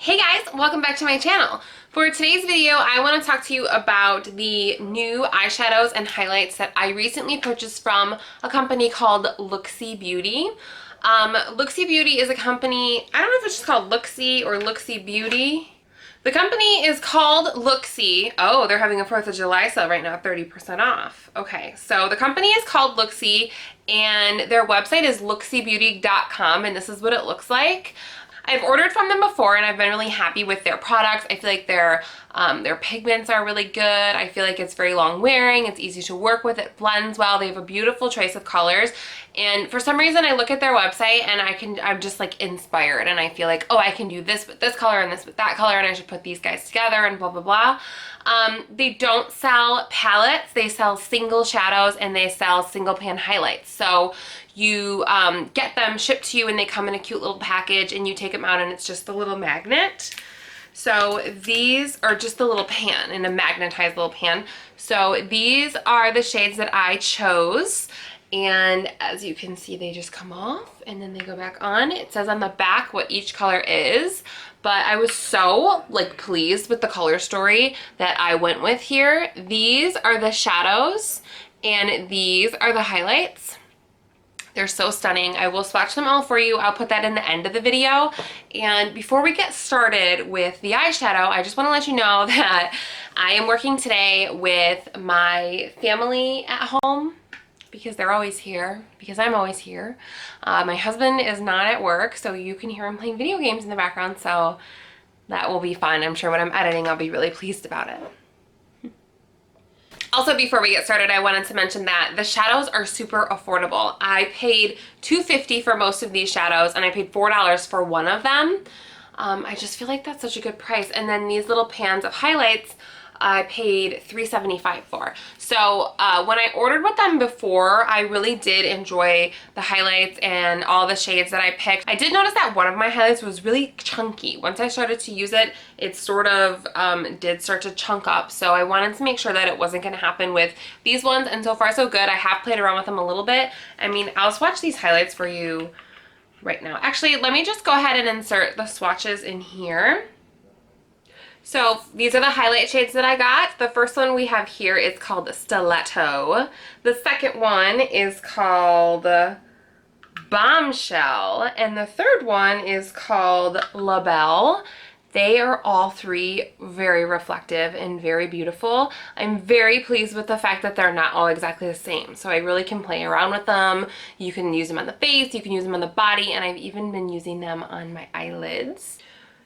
Hey guys, welcome back to my channel. For today's video, I want to talk to you about the new eyeshadows and highlights that I recently purchased from a company called LOOXI Beauty. LOOXI Beauty is a company, I don't know if it's just called LOOXI or LOOXI Beauty. The company is called LOOXI. Oh, they're having a 4th of July sale right now, 30% off. Okay, so the company is called LOOXI and their website is looxibeauty.com, and this is what it looks like. I've ordered from them before and I've been really happy with their products. I feel like their pigments are really good. I feel like it's very long wearing. It's easy to work with. It blends well. They have a beautiful choice of colors. And for some reason I look at their website and I'm just like inspired, and I feel like, oh, I can do this with this color and this with that color, and I should put these guys together and blah, blah, blah. They don't sell palettes. They sell single shadows and they sell single pan highlights. So you get them shipped to you and they come in a cute little package, and you take them out and it's just a little magnet. So these are just a little pan, in a magnetized little pan. So these are the shades that I chose. And as you can see, they just come off and then they go back on. It says on the back what each color is, but I was so like pleased with the color story that I went with here. These are the shadows and these are the highlights. They're so stunning. I will swatch them all for you. I'll put that in the end of the video. And before we get started with the eyeshadow, I just want to let you know that I am working today with my family at home, because they're always here, because I'm always here. My husband is not at work, so you can hear him playing video games in the background, so that will be fun. I'm sure when I'm editing, I'll be really pleased about it. Also, before we get started, I wanted to mention that the shadows are super affordable. I paid $2.50 for most of these shadows, and I paid $4 for one of them. I just feel like that's such a good price. And then these little pans of highlights, I paid $3.75 for. So when I ordered with them before, I really did enjoy the highlights and all the shades that I picked. I did notice that one of my highlights was really chunky. Once I started to use it, it sort of did start to chunk up. So I wanted to make sure that it wasn't going to happen with these ones. And so far so good. I have played around with them a little bit. I mean, I'll swatch these highlights for you right now. Actually, let me just go ahead and insert the swatches in here. So these are the highlight shades that I got. The first one we have here is called Stiletto. The second one is called Bombshell. And the third one is called La Belle. They are all three very reflective and very beautiful. I'm very pleased with the fact that they're not all exactly the same. So I really can play around with them. You can use them on the face, you can use them on the body, and I've even been using them on my eyelids.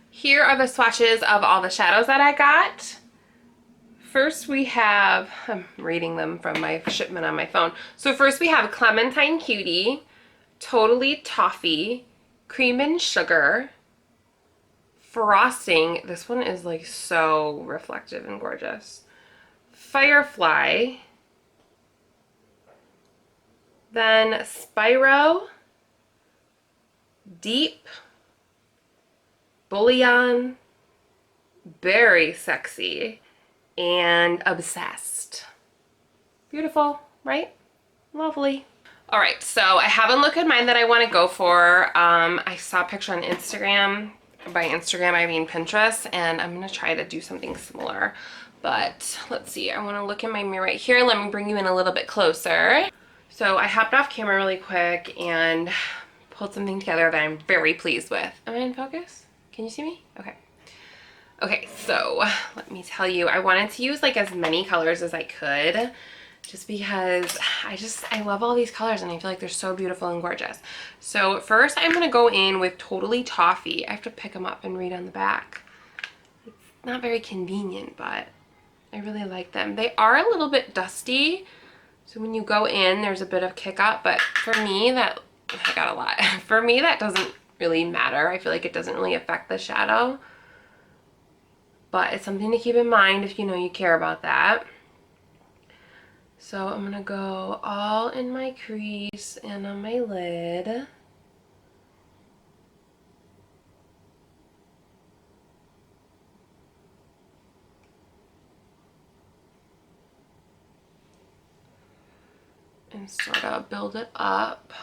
Here are the swatches of all the shadows that I got. First we have, I'm reading them from my shipment on my phone. So first we have Clementine Cutie, Totally Toffee, Cream and Sugar, Frosting. This one is like so reflective and gorgeous. Firefly. Then Spyro, Deep, Bullion, Very Sexy, and Obsessed. Beautiful, right? Lovely. All right, so I have a look at mine that I want to go for. I saw a picture on Instagram. By Instagram, I mean Pinterest, and I'm going to try to do something similar. But let's see, I want to look in my mirror right here. Let me bring you in a little bit closer. So I hopped off camera really quick and pulled something together that I'm very pleased with. Am I in focus? Can you see me? Okay. Okay, so let me tell you, I wanted to use like as many colors as I could, just because I love all these colors and I feel like they're so beautiful and gorgeous. So first I'm gonna go in with Totally Toffee. I have to pick them up and read on the back. It's not very convenient, but I really like them. They are a little bit dusty, so when you go in, there's a bit of kick up, but for me, I got a lot. For me, that doesn't really matter. I feel like it doesn't really affect the shadow, but it's something to keep in mind if you know you care about that. So I'm gonna go all in my crease and on my lid. And sort of build it up.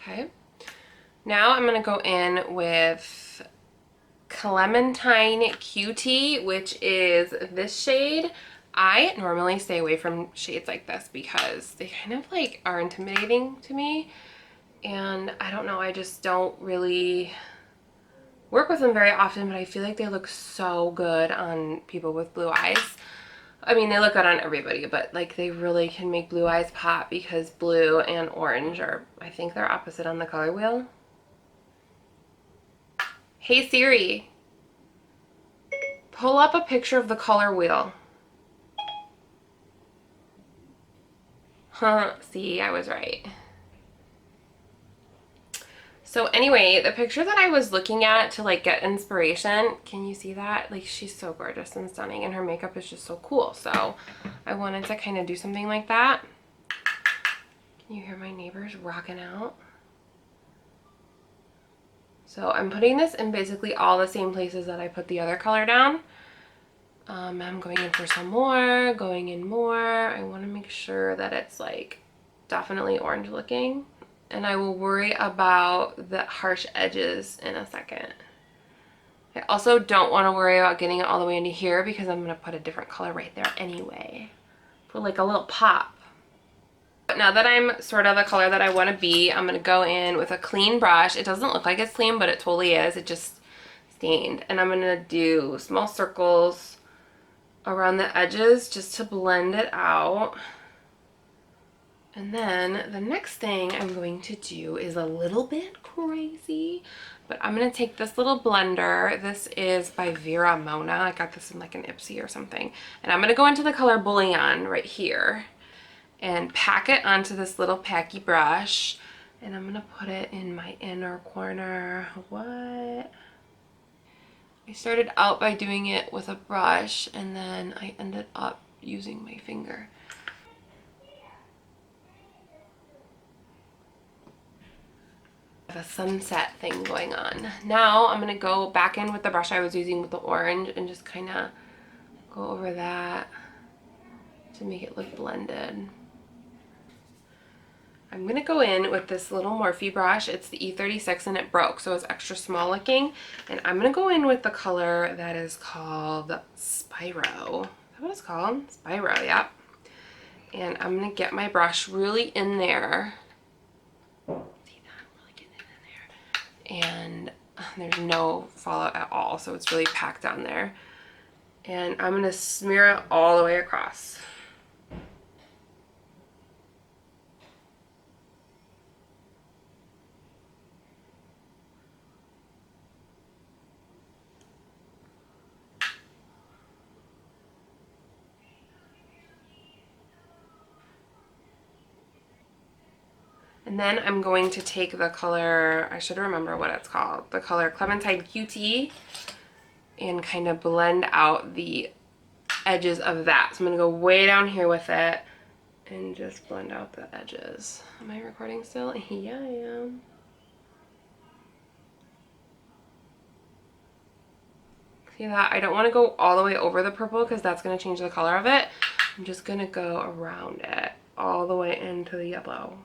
Okay. Now I'm going to go in with Clementine QT, which is this shade. I normally stay away from shades like this because they kind of like are intimidating to me. And I don't know, I just don't really work with them very often, but I feel like they look so good on people with blue eyes. I mean, they look good on everybody, but like they really can make blue eyes pop because blue and orange are, I think they're opposite on the color wheel. Hey Siri, pull up a picture of the color wheel. Huh, see, I was right. So anyway, the picture that I was looking at to like get inspiration, can you see that? Like she's so gorgeous and stunning and her makeup is just so cool. So I wanted to kind of do something like that. Can you hear my neighbors rocking out? So I'm putting this in basically all the same places that I put the other color down. I'm going in for some more, going in more. I want to make sure that it's like definitely orange looking. And I will worry about the harsh edges in a second. I also don't want to worry about getting it all the way into here because I'm going to put a different color right there anyway. For like a little pop. But now that I'm sort of the color that I want to be, I'm going to go in with a clean brush. It doesn't look like it's clean, but it totally is. It just stained. And I'm going to do small circles around the edges just to blend it out. And then the next thing I'm going to do is a little bit crazy, but I'm going to take this little blender. This is by Vera Mona. I got this in like an Ipsy or something. And I'm going to go into the color Bullion right here and pack it onto this little packy brush. And I'm going to put it in my inner corner. What? I started out by doing it with a brush and then I ended up using my finger. A sunset thing going on. Now I'm going to go back in with the brush I was using with the orange and just kind of go over that to make it look blended. I'm going to go in with this little Morphe brush. It's the E36 and it broke, so it's extra small looking. And I'm going to go in with the color that is called Spyro. Is that what it's called? Spyro, yep. And I'm going to get my brush really in there. And there's no fallout at all, so it's really packed down there. And I'm going to smear it all the way across. And then I'm going to take the color, I should remember what it's called, the color Clementine QT, and kind of blend out the edges of that. So I'm going to go way down here with it and just blend out the edges. Am I recording still? Yeah, I am. See that? I don't want to go all the way over the purple because that's going to change the color of it. I'm just going to go around it all the way into the yellow.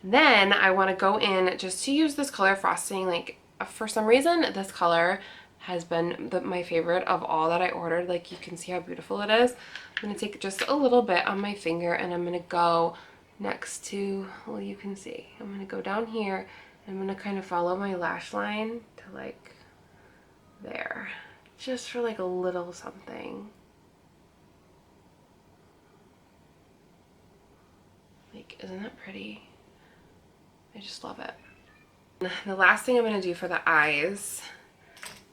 Then I want to go in just to use this color frosting. Like for some reason this color has been my favorite of all that I ordered. Like you can see how beautiful it is. I'm going to take just a little bit on my finger and I'm going to go next to, well, you can see. I'm going to go down here and I'm going to kind of follow my lash line to like there. Just for like a little something. Like, isn't that pretty? I just love it. The last thing I'm going to do for the eyes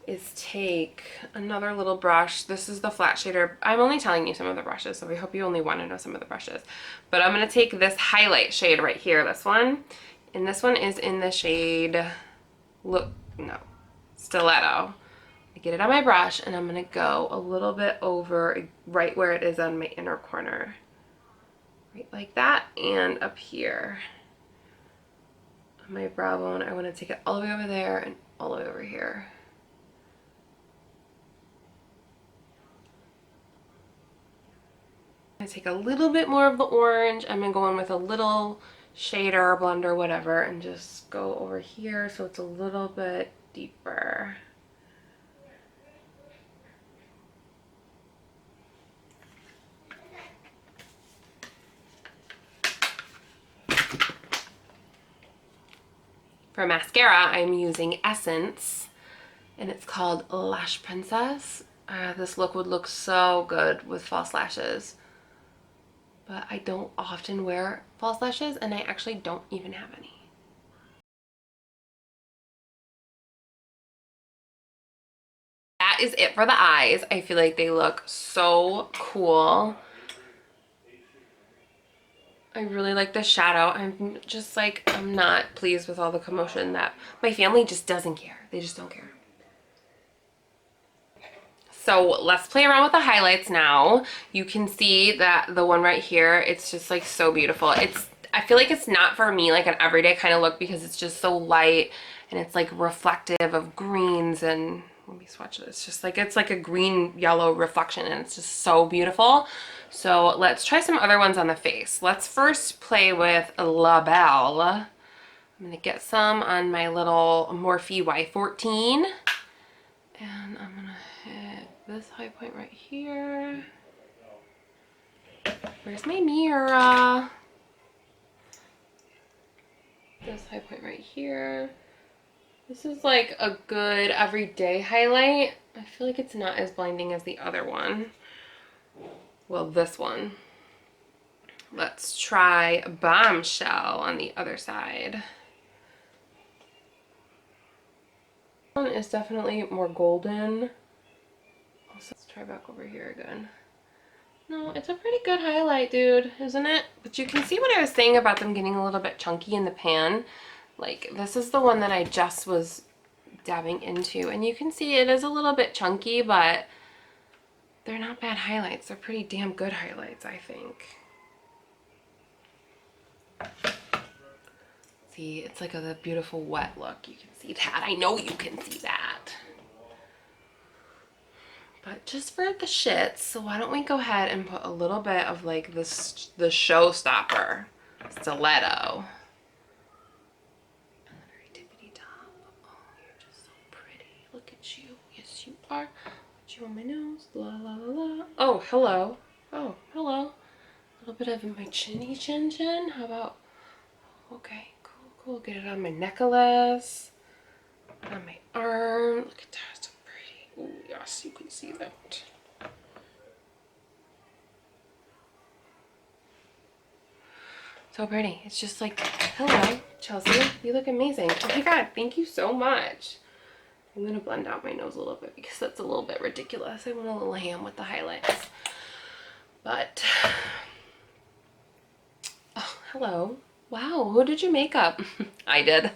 is take another little brush. This is the flat shader. I'm only telling you some of the brushes, so I hope you only want to know some of the brushes. But I'm going to take this highlight shade right here, this one. And this one is in the shade, Stiletto. I get it on my brush and I'm going to go a little bit over right where it is on my inner corner. Right like that, and up here. My brow bone, I want to take it all the way over there and all the way over here. gonna take a little bit more of the orange. I'm gonna go in with a little shader, blender, whatever, and just go over here so it's a little bit deeper. For mascara, I'm using Essence, and it's called Lash Princess. This look would look so good with false lashes, but I don't often wear false lashes, and I actually don't even have any. That is it for the eyes. I feel like they look so cool. I really like the shadow. I'm just like, I'm not pleased with all the commotion that my family just doesn't care. They just don't care. So let's play around with the highlights now. You can see that the one right here, it's just like so beautiful. I feel like it's not for me like an everyday kind of look because it's just so light and it's like reflective of greens, and let me swatch it. It's like a green yellow reflection, and it's just so beautiful. So let's try some other ones on the face. Let's first play with La Belle. I'm gonna get some on my little Morphe Y14, and I'm gonna hit this high point right here. Where's my mirror? This high point right here. This is like a good everyday highlight. I feel like it's not as blinding as the other one. Well, this one. Let's try Bombshell on the other side. This one is definitely more golden. Also, let's try back over here again. No, it's a pretty good highlight, dude, isn't it? But you can see what I was saying about them getting a little bit chunky in the pan. Like, this is the one that I just was dabbing into, and you can see it is a little bit chunky, but they're not bad highlights. They're pretty damn good highlights, I think. See, it's like a beautiful wet look. You can see that. I know you can see that. But just for the shits, so why don't we go ahead and put a little bit of like the showstopper stiletto. And the very tippity top. Oh, you're just so pretty. Look at you. Yes, you are. Put you on my nose. La la la la. Oh, hello. Oh, hello. A little bit of my chinny chin chin. How about? Okay, cool, cool. Get it on my necklace. On my arm. Look at that. Oh yes, you can see that. So pretty. It's just like, hello, Chelsea. You look amazing. Oh my god, thank you so much. I'm gonna blend out my nose a little bit because that's a little bit ridiculous. I went a little ham with the highlights. But, oh, hello. Wow, who did your makeup? I did.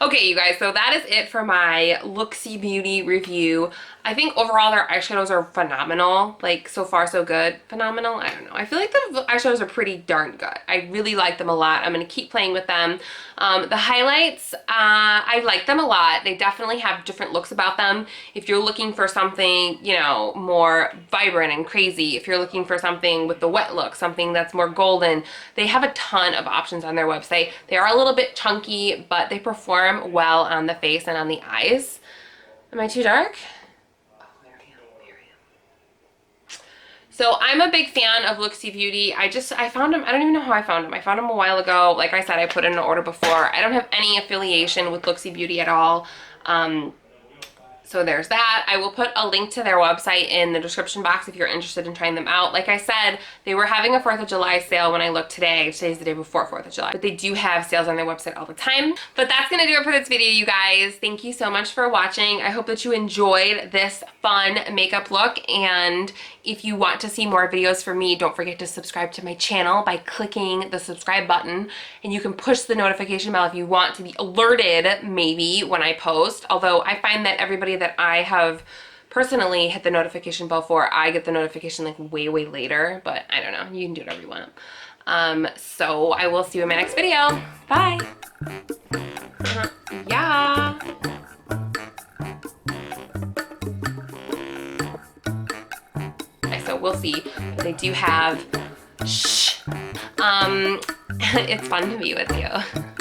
Okay, you guys, so that is it for my LOOXI Beauty review. I think overall their eyeshadows are phenomenal. Like, so far so good. Phenomenal? I don't know. I feel like the eyeshadows are pretty darn good. I really like them a lot. I'm going to keep playing with them. The highlights, I like them a lot. They definitely have different looks about them. If you're looking for something, you know, more vibrant and crazy, if you're looking for something with the wet look, something that's more golden, they have a ton of options on their website. They are a little bit chunky, but they perform well on the face and on the eyes. Am I too dark? Oh, there we go. So I'm a big fan of LOOXI Beauty. I found them, I don't even know how I found them. I found them a while ago. Like I said, I put in an order before. I don't have any affiliation with LOOXI Beauty at all. So there's that. I will put a link to their website in the description box if you're interested in trying them out. Like I said, they were having a 4th of July sale when I looked today. Today's the day before 4th of July. But they do have sales on their website all the time. But that's going to do it for this video, you guys. Thank you so much for watching. I hope that you enjoyed this fun makeup look. And if you want to see more videos from me, don't forget to subscribe to my channel by clicking the subscribe button. And you can push the notification bell if you want to be alerted maybe when I post. Although I find that everybody that I have personally hit the notification bell for, I get the notification like way later, but I don't know, you can do whatever you want. So I will see you in my next video. Bye. Yeah. So we'll see. But I do have, shh, it's fun to be with you.